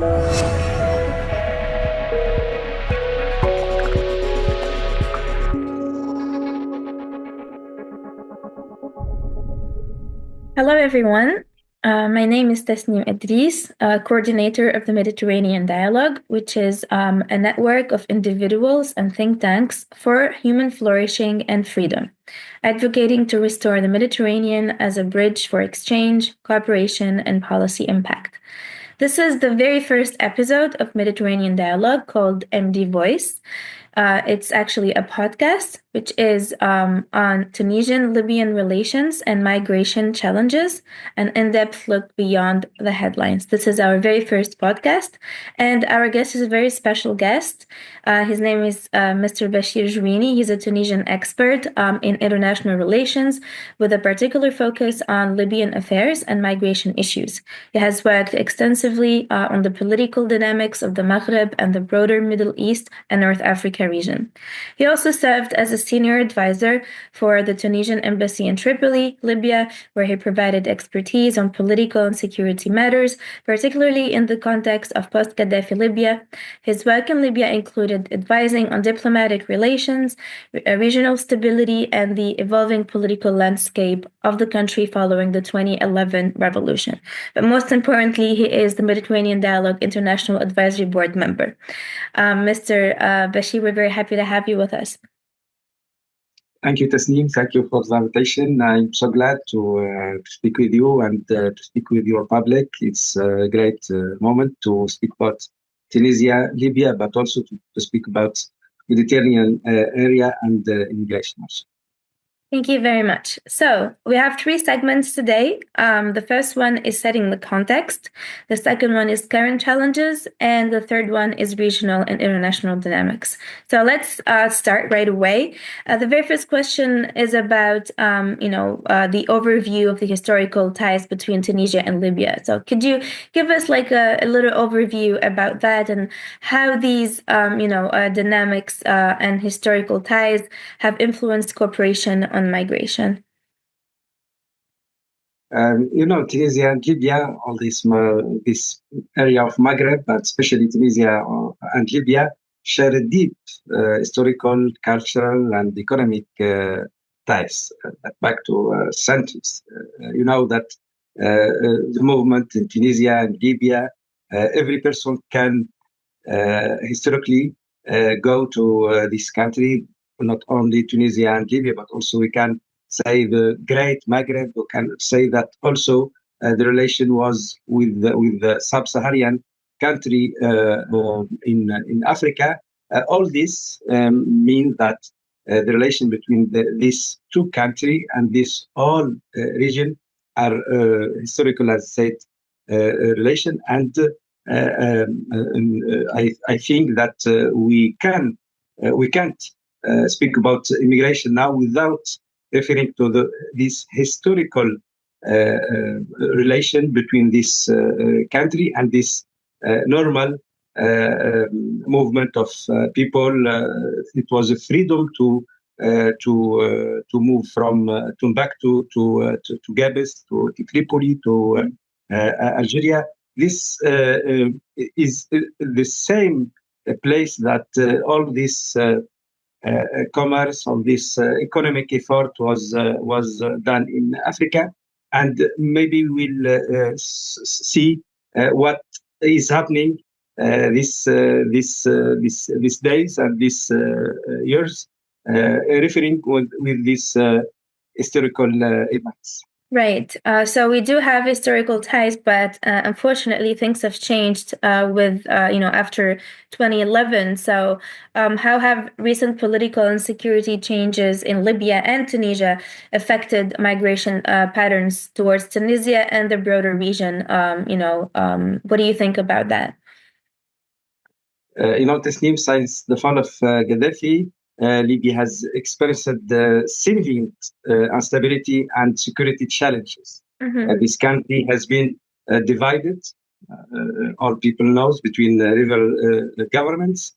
Hello, everyone. My name is Tasnim Idris, coordinator of the Mediterranean Dialogue, which is a network of individuals and think tanks for human flourishing and freedom, advocating to restore the Mediterranean as a bridge for exchange, cooperation, and policy impact. This is the very first episode of Mediterranean Dialogue called MD Voice. It's actually a podcast which is on Tunisian-Libyan relations and migration challenges, an in-depth look beyond the headlines. This is our very first podcast, and our guest is a very special guest. His name is Mr. Bechir Jouini. He's a Tunisian expert in international relations with a particular focus on Libyan affairs and migration issues. He has worked extensively on the political dynamics of the Maghreb and the broader Middle East and North Africa region. He also served as a senior advisor for the Tunisian embassy in Tripoli, Libya, where he provided expertise on political and security matters, particularly in the context of post-Gaddafi Libya. His work in Libya included advising on diplomatic relations, regional stability, and the evolving political landscape of the country following the 2011 revolution. But most importantly, he is the Mediterranean Dialogue International Advisory Board member. Mr. Bashir, we're very happy to have you with us. Thank you, Tasneem. Thank you for the invitation. I'm so glad to speak with you and to speak with your public. It's a great moment to speak about Tunisia, Libya, but also to speak about Mediterranean area and immigration also. Thank you very much. So we have three segments today. The first one is setting the context. The second one is current challenges. And the third one is regional and international dynamics. So let's start right away. The very first question is about, the overview of the historical ties between Tunisia and Libya. So could you give us like a little overview about that and how these, dynamics and historical ties have influenced cooperation on migration? Tunisia and Libya, all this area of Maghreb, but especially Tunisia and Libya, share a deep historical, cultural, and economic ties back to centuries. You know that the movement in Tunisia and Libya, every person can historically go to this country. Not only Tunisia and Libya, but also we can say the Great Maghreb. We can say that also the relation was with the sub-Saharan country in Africa. All this means that the relation between these two countries and this whole region are historical, as I said, relation. And I think that we can't speak about immigration now without referring to this historical relation between this country and this normal movement of people. It was a freedom to move from Timbuktu to Gabes, to Tripoli, to Algeria. This is the same place that all this commerce, on this economic effort was done in Africa, and maybe we'll see what is happening these days and these years, referring with these historical events. Right. So we do have historical ties, but unfortunately, things have changed with, after 2011. So how have recent political and security changes in Libya and Tunisia affected migration patterns towards Tunisia and the broader region? What do you think about that? Tasneem, since the fall of Gaddafi, Libya has experienced significant instability and security challenges. Mm-hmm. This country has been divided, all people know, between rival governments.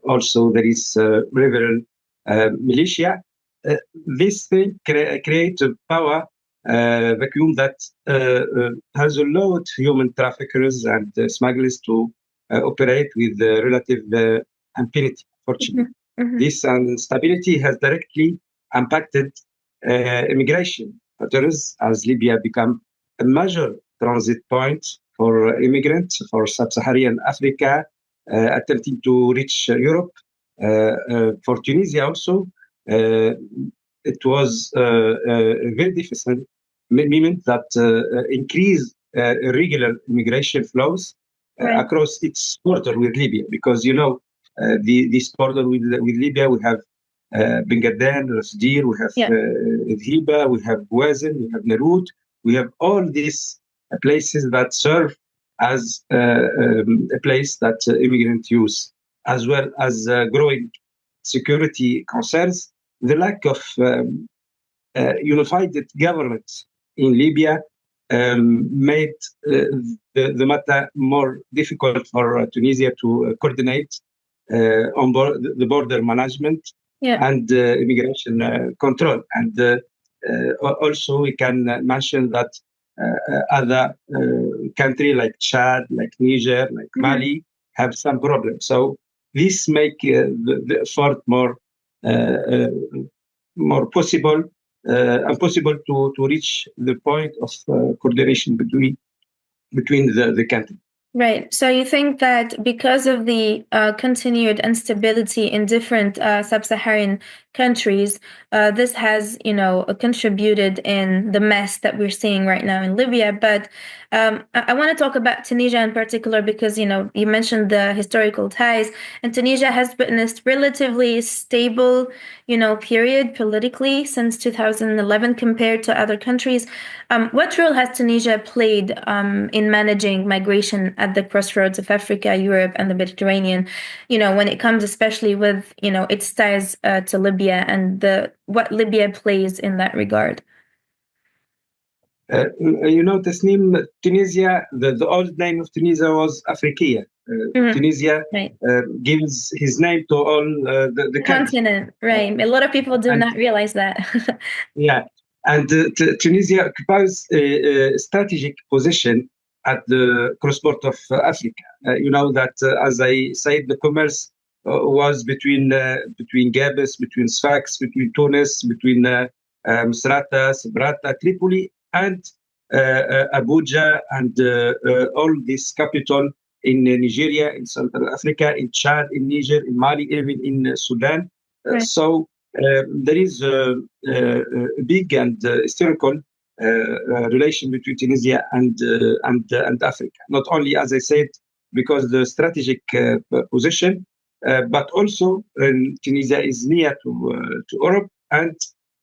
Also, there is rival militia. This thing creates power vacuum that has allowed human traffickers and smugglers to operate with relative impunity, fortunately. This instability has directly impacted immigration patterns as Libya become a major transit point for immigrants for sub-Saharan Africa attempting to reach Europe. For Tunisia also, it was very difficult, meant that increased irregular immigration flows across its border with Libya, because this border with Libya, we have Bengadan, Rasdir, we have Idhiba, we have Wazen, we have Narut, we have all these places that serve as a place that immigrants use, as well as growing security concerns. The lack of unified government in Libya made the matter more difficult for Tunisia to coordinate on the border management and immigration control. And also we can mention that other countries like Chad, like Niger, like Mali have some problems. So this make the effort more possible, impossible to reach the point of coordination between the countries. Right. So you think that because of the continued instability in different sub-Saharan countries, this has, contributed in the mess that we're seeing right now in Libya. But I want to talk about Tunisia in particular because, you mentioned the historical ties, and Tunisia has witnessed relatively stable, period politically since 2011 compared to other countries. What role has Tunisia played in managing migration at the crossroads of Africa, Europe, and the Mediterranean, when it comes especially with, its ties to Libya and what Libya plays in that regard? Tasnim, Tunisia, the old name of Tunisia was Africa. Tunisia gives his name to all the continent. Right. A lot of people do not realize that. Yeah. And Tunisia occupies a strategic position at the crossborder of Africa. You know that, as I said, the commerce was between Gabes, between Sfax, between Tunis, between Misrata, Sabrata, Tripoli, and Abuja, and all this capital in Nigeria, in Central Africa, in Chad, in Niger, in Mali, even in Sudan. So there is a big and historical relation between Tunisia and Africa. Not only, as I said, because the strategic position, but also Tunisia is near to Europe, and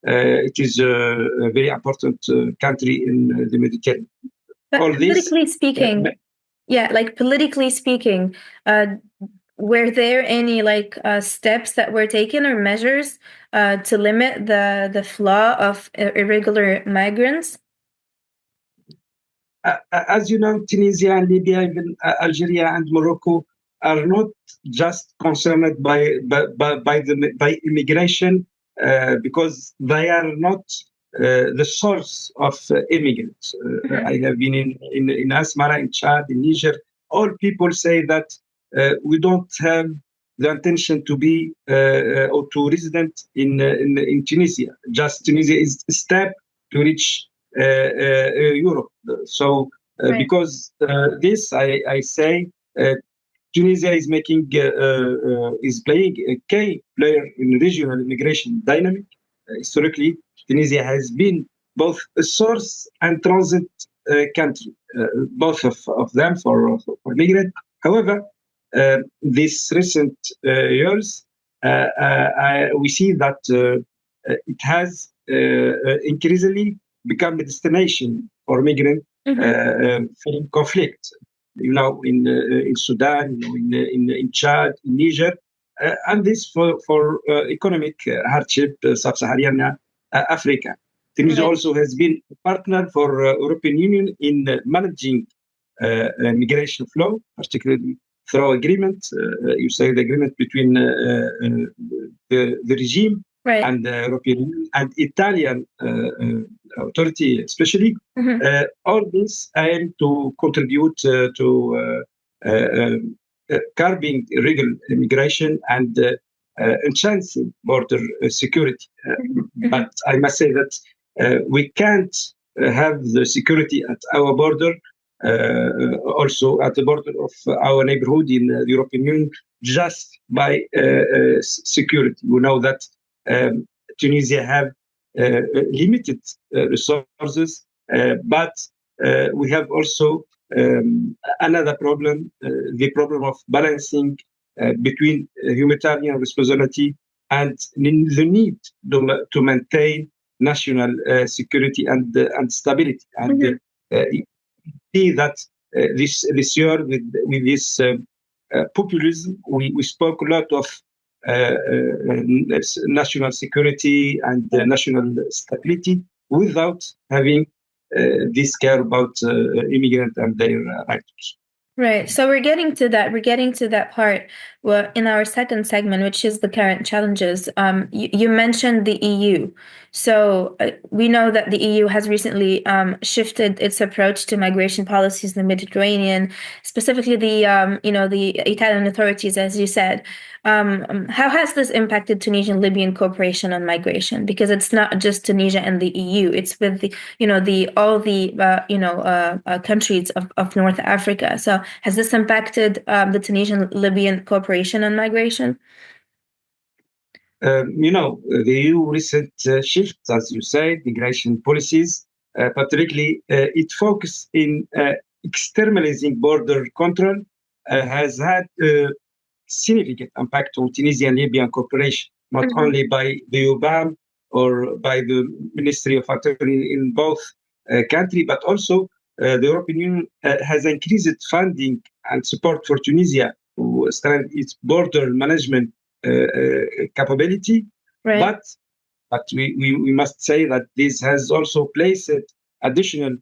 it is a very important country in the Mediterranean. But politically speaking, politically speaking, were there any steps that were taken or measures to limit the flow of irregular migrants? As you know, Tunisia and Libya, even Algeria and Morocco are not just concerned by immigration because they are not the source of immigrants. I have been in Asmara, in Chad, in Niger. All people say that we don't have the intention to be or to resident in Tunisia. Just Tunisia is a step to reach Europe. So because this, I say, Tunisia is playing a key player in regional immigration dynamic. Historically, Tunisia has been both a source and transit country, both of them for migrants. However, these recent years, we see that it has increasingly become a destination for migrants from conflict. In Sudan, in Chad, in Niger, and this for economic hardship, sub-Saharan Africa. Tunisia also has been a partner for European Union in managing migration flow, particularly through agreement. You say the agreement between the regime Right. and the European Union and Italian authority, especially, all this aim to contribute to curbing illegal immigration and enhancing border security. But I must say that we can't have the security at our border, also at the border of our neighborhood in the European Union, just by security. We know that Tunisia have limited resources, but we have also another problem, the problem of balancing between humanitarian responsibility and the need to maintain national security and stability. And see that this year with this populism, we spoke a lot of national security and national stability without having this care about immigrants and their rights. Right. So we're getting to that. We're getting to that part in our second segment, which is the current challenges. You mentioned the EU. So we know that the EU has recently shifted its approach to migration policies in the Mediterranean, specifically the Italian authorities, as you said. How has this impacted Tunisian-Libyan cooperation on migration? Because it's not just Tunisia and the EU; it's with all the countries of North Africa. So has this impacted the Tunisian-Libyan cooperation on migration? The EU recent shifts, as you say, migration policies, particularly it focus in externalizing border control, has had significant impact on Tunisian Libyan cooperation, not only by the UBAM or by the Ministry of Interior in both countries, but also the European Union has increased funding and support for Tunisia to strengthen its border management capability. Right. But we must say that this has also placed additional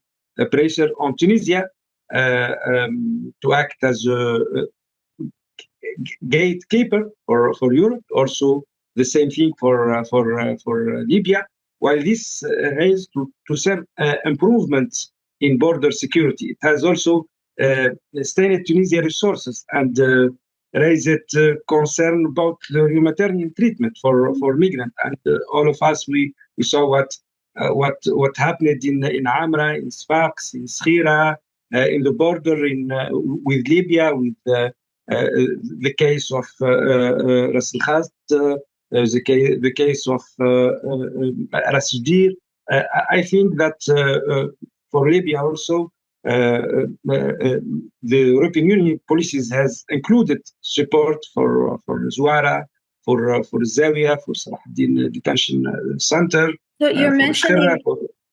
pressure on Tunisia to act as a gatekeeper for Europe. Also, the same thing for Libya. While this has to some improvements in border security, it has also strained Tunisia resources and raised concern about the humanitarian treatment for migrants. And all of us we saw what happened in Amra, in Sfax, in Skhira, in the border with Libya, with the case of Ras Al Khast, the case of Ras Jdir. I think that for Libya also, the European Union policies has included support for Zwara, for Zawiya, for Salahuddin Detention Center. So you're mentioning.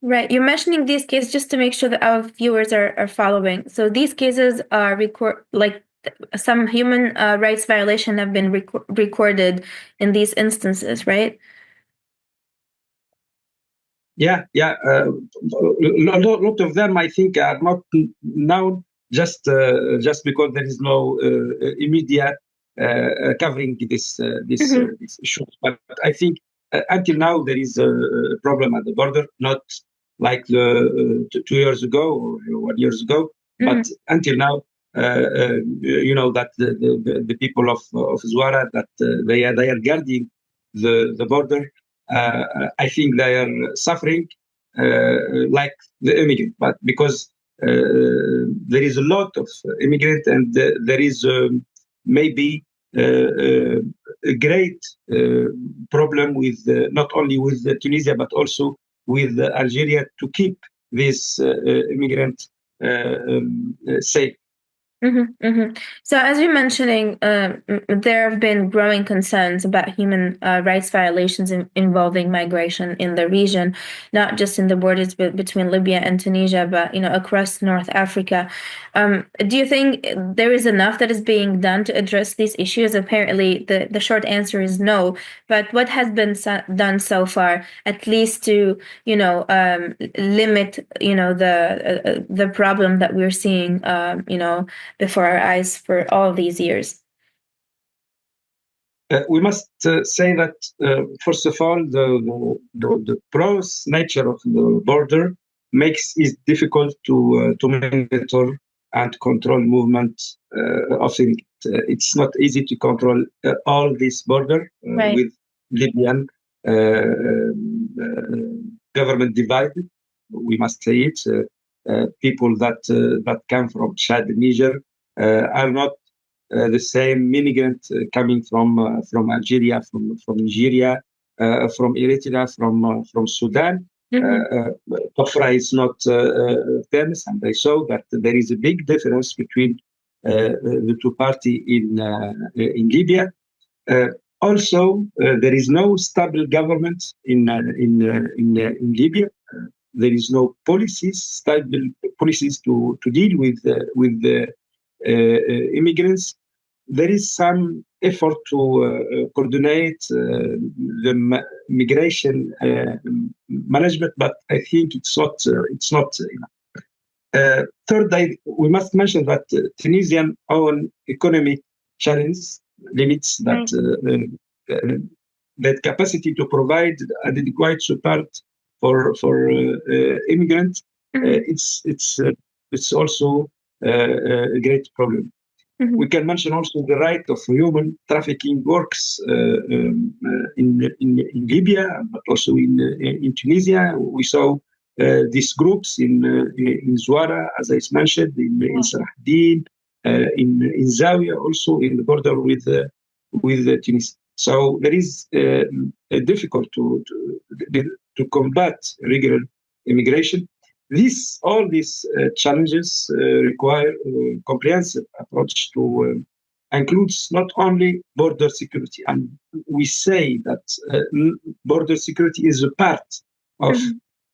Right. You're mentioning these cases just to make sure that our viewers are following. So these cases are some human rights violation have been recorded in these instances, right? Yeah. A lot of them, I think, are not known just because there is no immediate covering this issue. But I think until now there is a problem at the border, not like 2 years ago or 1 year ago, but until now. That the people of Zwara, that they are guarding the border. I think they are suffering like the immigrant, but because there is a lot of immigrant and there is maybe a great problem with not only with Tunisia but also with Algeria to keep this immigrant safe. So, as you're mentioning, there have been growing concerns about human rights violations involving migration in the region, not just in the borders between Libya and Tunisia, but across North Africa. Do you think there is enough that is being done to address these issues? Apparently, the short answer is no. But what has been done so far, at least to limit the problem that we're seeing before our eyes for all these years? We must say that, first of all, the porous nature of the border makes it difficult to monitor and control movement of it. It's not easy to control all this border Right. with Libyan government divided. We must say it. People that come from Chad and Niger are not the same immigrant coming from Algeria, from Nigeria, from Eritrea, from Sudan. Kafra is not famous, and I saw that there is a big difference between the two parties in Libya. Also, there is no stable government in Libya. There is no stable policies to deal with the immigrants. There is some effort to coordinate the migration management, but I think it's not enough. Third, we must mention that Tunisian own economic challenge limits that capacity to provide adequate support for immigrants. It's also a great problem. We can mention also the right of human trafficking works in Libya, but also in Tunisia. We saw these groups in Zwara, as I mentioned, in Sarahdin, in Zawiya, also in the border with Tunisia. So there is difficult to combat irregular immigration. All these challenges require a comprehensive approach to includes not only border security, and we say that border security is a part of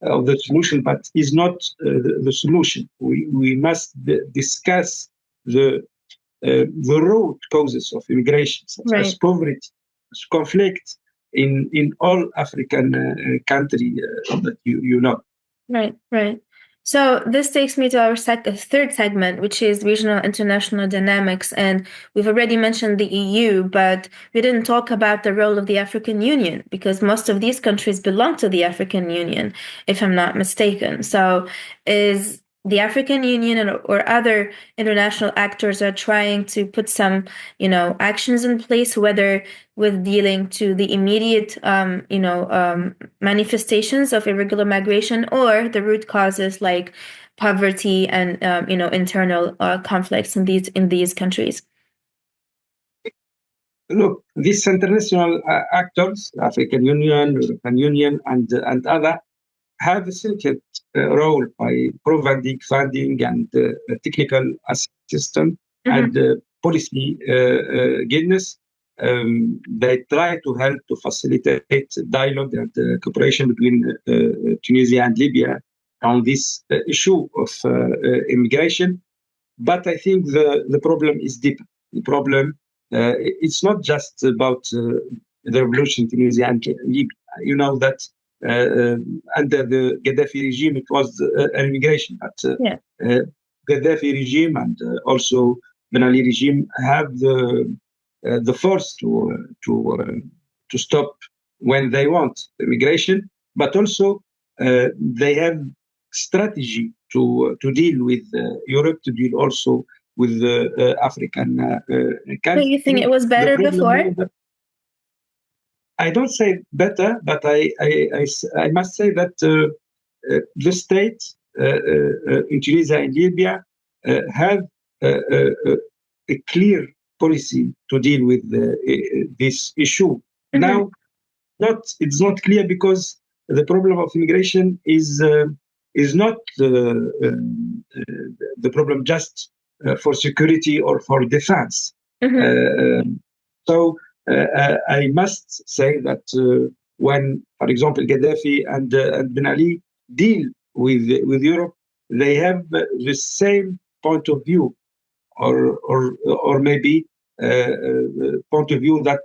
the solution, but is not the solution. We must discuss the root causes of immigration, such as poverty, conflict in all African countries that you know. Right. So this takes me to our third segment, which is regional international dynamics. And we've already mentioned the EU, but we didn't talk about the role of the African Union, because most of these countries belong to the African Union, if I'm not mistaken. So is the African Union or other international actors are trying to put some, actions in place, whether with dealing to the immediate, manifestations of irregular migration or the root causes like poverty and, internal conflicts in these countries? Look, these international actors, African Union, European Union, and other, have a significant role by providing funding and technical assistance and policy guidance. They try to help to facilitate dialogue and cooperation between Tunisia and Libya on this issue of immigration. But I think the problem is deeper. The problem it's not just about the revolution in Tunisia and Libya. You know that under the Gaddafi regime, it was an immigration, but Gaddafi regime and also Ben Ali regime have the force to stop when they want immigration, but also they have strategy to deal with Europe, to deal also with the African countries. So you think it was better before? I don't say better, but I must say that the state in Tunisia and Libya have a clear policy to deal with this issue. Now, it's not clear because the problem of immigration is not the problem just for security or for defense. So I must say that when, for example, Gaddafi and Ben Ali deal with Europe, they have the same point of view, or maybe point of view that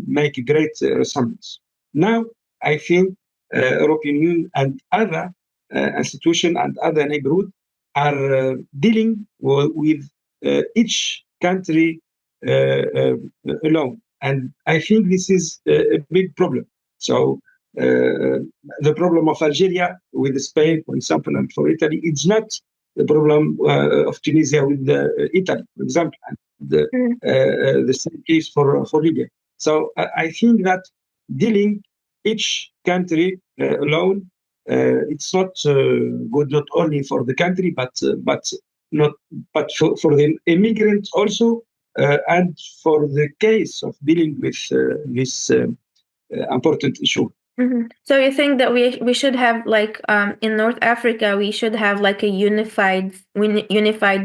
make a great resemblance. Now, I think European Union and other institutions and other neighborhood are dealing with each country alone. And I think this is a big problem. So the problem of Algeria with Spain, for example, and for Italy, it's not the problem of Tunisia with Italy, for example, and the same case for Libya. So I think that dealing each country alone, it's not good not only for the country, but not but for the immigrants also, and for the case of dealing with this important issue. So you think that we should have like in North Africa we should have like a unified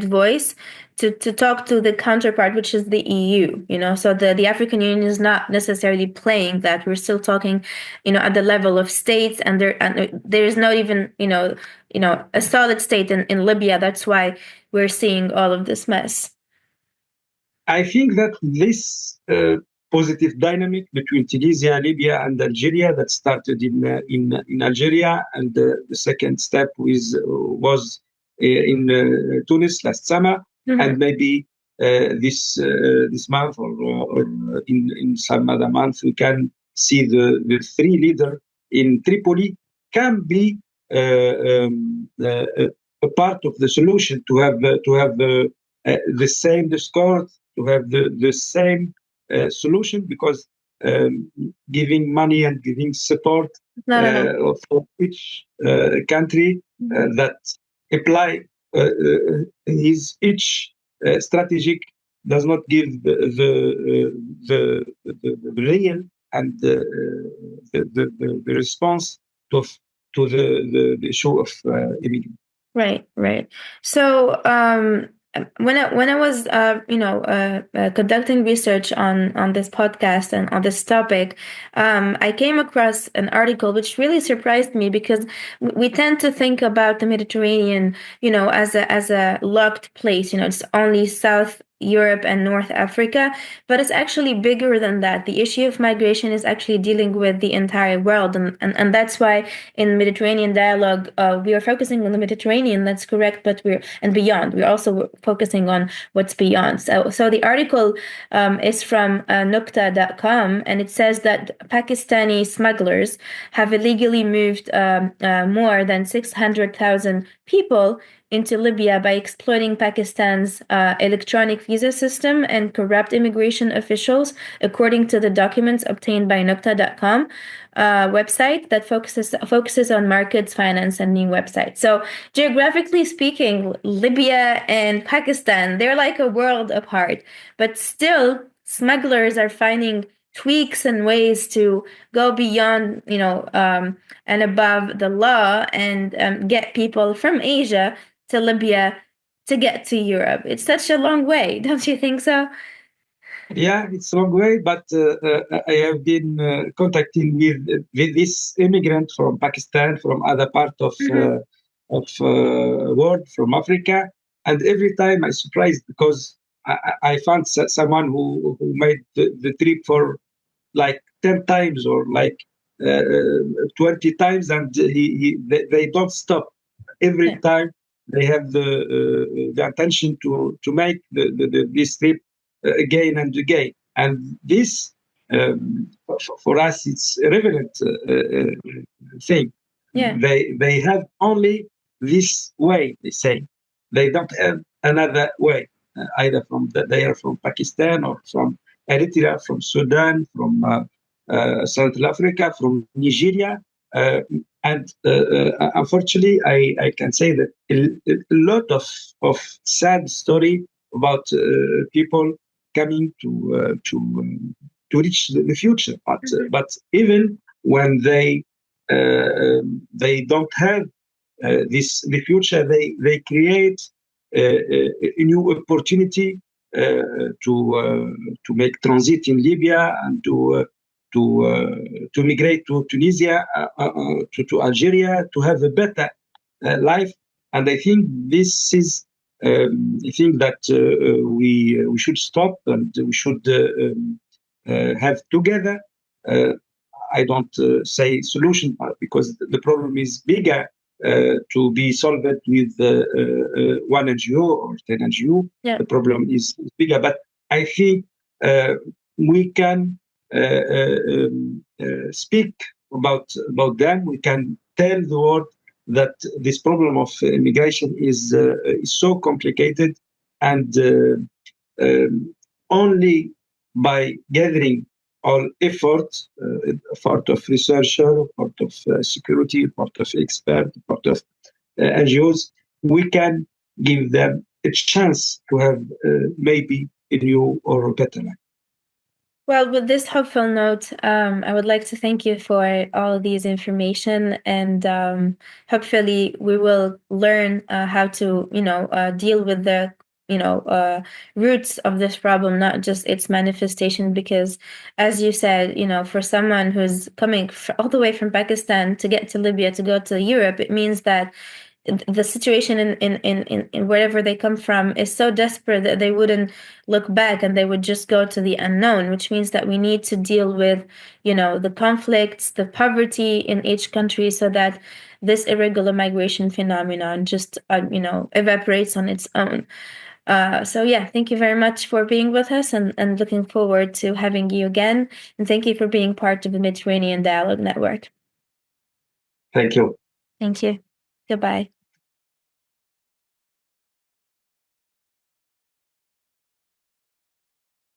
voice to talk to the counterpart, which is the EU, you know, so the African Union is not necessarily playing that. We're still talking, you know, at the level of states, and there is not even, you know, a solid state in Libya. That's why we're seeing all of this mess. I think that this positive dynamic between Tunisia, Libya, and Algeria that started in Algeria, and the second step was in Tunis last summer, and maybe this month or in some other month we can see the three leaders in Tripoli can be a part of the solution to have the same discourse, to have the same solution, because giving money and giving support for each country that apply each strategic does not give the real and the response to the issue of immigration. Right. So when I was conducting research on this podcast and on this topic, I came across an article which really surprised me, because we tend to think about the Mediterranean, you know, as a locked place. You know, it's only South Europe and North Africa, but it's actually bigger than that. The issue of migration is actually dealing with the entire world, and that's why in Mediterranean dialogue we are focusing on the Mediterranean. That's correct, but we're beyond. We're also focusing on what's beyond. So the article is from Nukta.com, and it says that Pakistani smugglers have illegally moved more than 600,000 people into Libya by exploiting Pakistan's electronic visa system and corrupt immigration officials, according to the documents obtained by Nukta.com website that focuses on markets, finance, and new websites. So geographically speaking, Libya and Pakistan, they're like a world apart, but still smugglers are finding tweaks and ways to go beyond, you know, and above the law, and get people from Asia to Libya to get to Europe. It's such a long way, don't you think so? Yeah, it's a long way, but I have been contacting with this immigrant from Pakistan, from other part of world, from Africa, and every time I'm surprised, because I found someone who made the trip for like 10 times or like 20 times, and they don't stop. Every time they have the intention to make this trip again and again. And this, for us, it's a relevant thing. Yeah. They have only this way, they say. They don't have another way, either they are from Pakistan or from Eritrea, from Sudan, from South Africa, from Nigeria. And unfortunately, I can say that a lot of sad story about people coming to reach the future, but even when they don't have the future, they create a new opportunity to make transit in Libya and to migrate to Tunisia, to Algeria, to have a better life. And I think this is I think that we should stop, and we should have together. I don't say solution, because the problem is bigger to be solved with one NGO or 10 NGO. Yeah. The problem is bigger, but I think we can speak about them. We can tell the world that this problem of immigration is so complicated, and only by gathering all efforts, effort of researcher, effort of security, effort of expert, effort of NGOs, we can give them a chance to have maybe a new or a better life. Well, with this hopeful note, I would like to thank you for all of these information, and hopefully we will learn how to, deal with the, roots of this problem, not just its manifestation. Because, as you said, for someone who's coming all the way from Pakistan to get to Libya to go to Europe, it means that the situation in wherever they come from is so desperate that they wouldn't look back and they would just go to the unknown, which means that we need to deal with, the conflicts, the poverty in each country, so that this irregular migration phenomenon just, evaporates on its own. So yeah, thank you very much for being with us, and looking forward to having you again. And thank you for being part of the Mediterranean Dialogue Network. Thank you. Thank you. Goodbye.